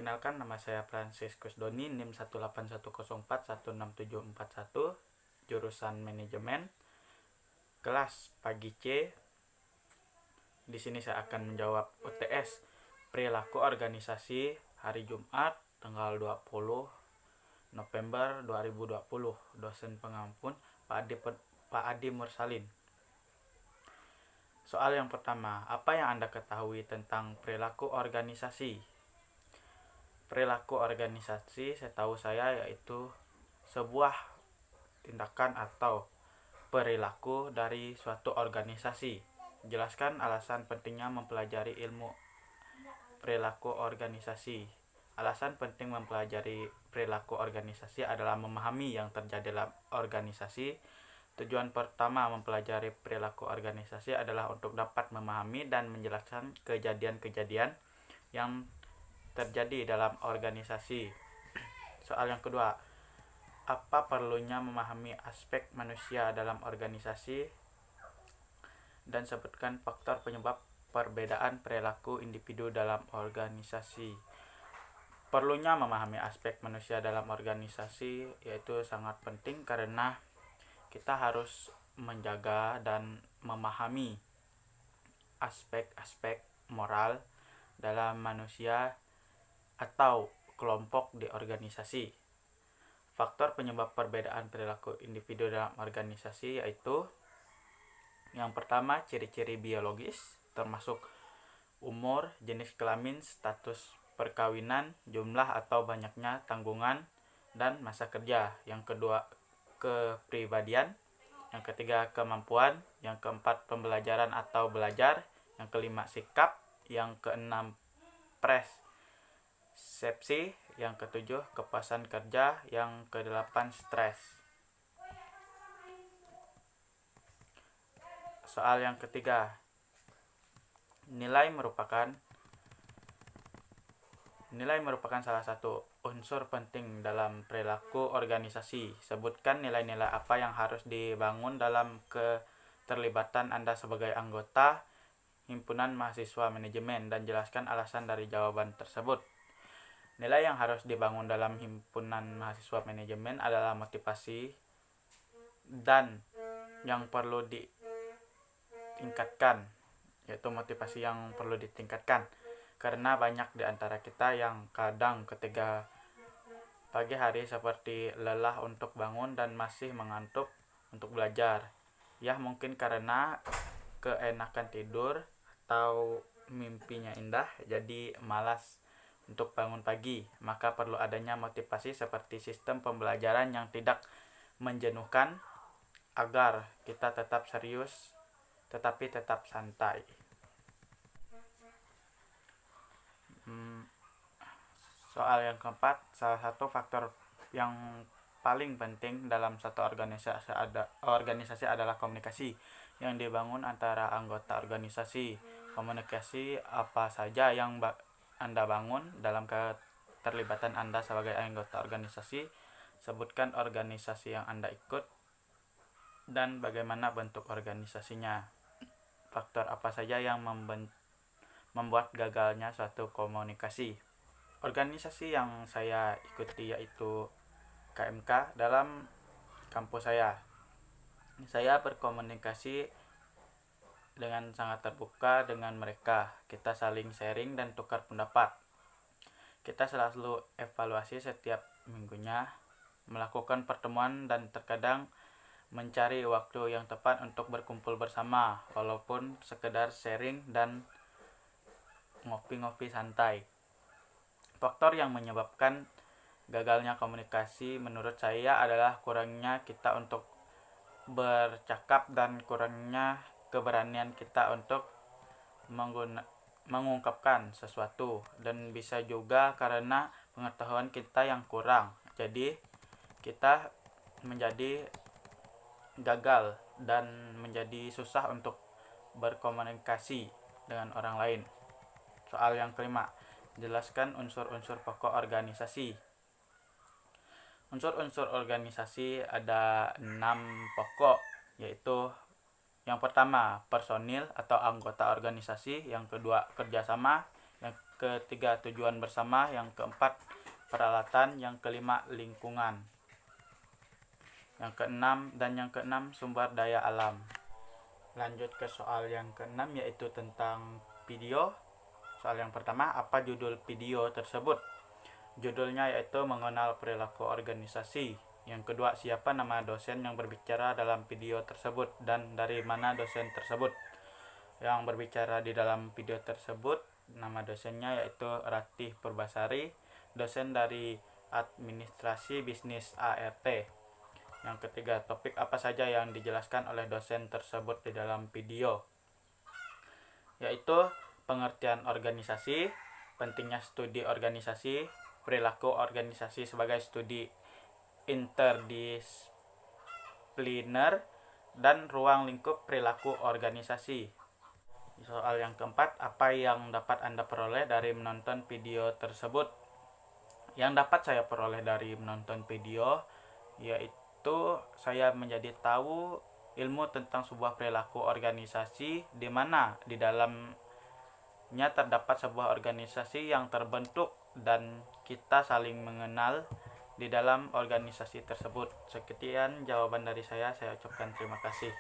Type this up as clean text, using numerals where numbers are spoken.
Perkenalkan, nama saya Franciscus Doni, NIM 181041671, jurusan manajemen, kelas pagi C. Di sini saya akan menjawab UTS perilaku organisasi hari Jumat tanggal 20 November 2020. Dosen pengampun Pak Adi Mursalin. Soal yang pertama, apa yang Anda ketahui tentang perilaku organisasi? Perilaku organisasi setahu saya yaitu sebuah tindakan atau perilaku dari suatu organisasi. Jelaskan alasan pentingnya mempelajari ilmu perilaku organisasi. Alasan penting mempelajari perilaku organisasi adalah memahami yang terjadi dalam organisasi. Tujuan pertama mempelajari perilaku organisasi adalah untuk dapat memahami dan menjelaskan kejadian-kejadian yang terjadi dalam organisasi. Soal yang kedua, apa perlunya memahami aspek manusia dalam organisasi, dan sebutkan faktor penyebab perbedaan perilaku individu dalam organisasi. Perlunya memahami aspek manusia dalam organisasi yaitu sangat penting karena kita harus menjaga dan memahami aspek-aspek moral dalam manusia atau kelompok di organisasi. Faktor penyebab perbedaan perilaku individu dalam organisasi yaitu yang pertama, ciri-ciri biologis termasuk umur, jenis kelamin, status perkawinan, jumlah atau banyaknya tanggungan, dan masa kerja. Yang kedua, kepribadian. Yang ketiga, kemampuan. Yang keempat, pembelajaran atau belajar. Yang kelima, sikap. Yang keenam, persepsi. Yang ketujuh, kepuasan kerja. Yang kedelapan, stres. Soal yang ketiga, nilai merupakan salah satu unsur penting dalam perilaku organisasi. Sebutkan nilai-nilai apa yang harus dibangun dalam keterlibatan Anda sebagai anggota himpunan mahasiswa manajemen dan jelaskan alasan dari jawaban tersebut. Nilai yang harus dibangun dalam himpunan mahasiswa manajemen adalah motivasi dan yang perlu ditingkatkan, yaitu motivasi yang perlu ditingkatkan karena banyak di antara kita yang kadang ketika pagi hari seperti lelah untuk bangun dan masih mengantuk untuk belajar. Ya, mungkin karena keenakan tidur atau mimpinya indah jadi malas untuk bangun pagi. Maka perlu adanya motivasi seperti sistem pembelajaran yang tidak menjenuhkan agar kita tetap serius tetapi tetap santai. Soal yang keempat, salah satu faktor yang paling penting dalam satu organisasi adalah komunikasi yang dibangun antara anggota organisasi. Komunikasi apa saja yang Anda bangun dalam keterlibatan Anda sebagai anggota organisasi? Sebutkan organisasi yang Anda ikut dan bagaimana bentuk organisasinya. Faktor apa saja yang membuat gagalnya suatu komunikasi? Organisasi yang saya ikuti yaitu KMK dalam kampus saya. Saya berkomunikasi dengan sangat terbuka dengan mereka. Kita saling sharing dan tukar pendapat. Kita selalu evaluasi setiap minggunya, melakukan pertemuan dan terkadang mencari waktu yang tepat untuk berkumpul bersama, walaupun sekedar sharing dan ngopi-ngopi santai. Faktor yang menyebabkan gagalnya komunikasi menurut saya adalah kurangnya kita untuk bercakap dan kurangnya keberanian kita untuk mengungkapkan sesuatu, dan bisa juga karena pengetahuan kita yang kurang. Jadi kita menjadi gagal dan menjadi susah untuk berkomunikasi dengan orang lain. Soal yang kelima, jelaskan unsur-unsur pokok organisasi. Unsur-unsur organisasi ada 6 pokok, yaitu yang pertama personil atau anggota organisasi, yang kedua kerjasama, yang ketiga tujuan bersama, yang keempat peralatan, yang kelima lingkungan, yang keenam sumber daya alam. Lanjut ke soal yang keenam, yaitu tentang video. Soal yang pertama, apa judul video tersebut? Judulnya yaitu mengenal perilaku organisasi. Yang kedua, siapa nama dosen yang berbicara dalam video tersebut dan dari mana dosen tersebut? Yang berbicara di dalam video tersebut, nama dosennya yaitu Ratih Purbasari, dosen dari Administrasi Bisnis ART. Yang ketiga, topik apa saja yang dijelaskan oleh dosen tersebut di dalam video, yaitu pengertian organisasi, pentingnya studi organisasi, perilaku organisasi sebagai studi interdisipliner, dan ruang lingkup perilaku organisasi. Soal yang keempat, apa yang dapat Anda peroleh dari menonton video tersebut? Yang dapat saya peroleh dari menonton video yaitu saya menjadi tahu ilmu tentang sebuah perilaku organisasi, di mana di dalamnya terdapat sebuah organisasi yang terbentuk dan kita saling mengenal di dalam organisasi tersebut. Sekian jawaban dari saya ucapkan terima kasih.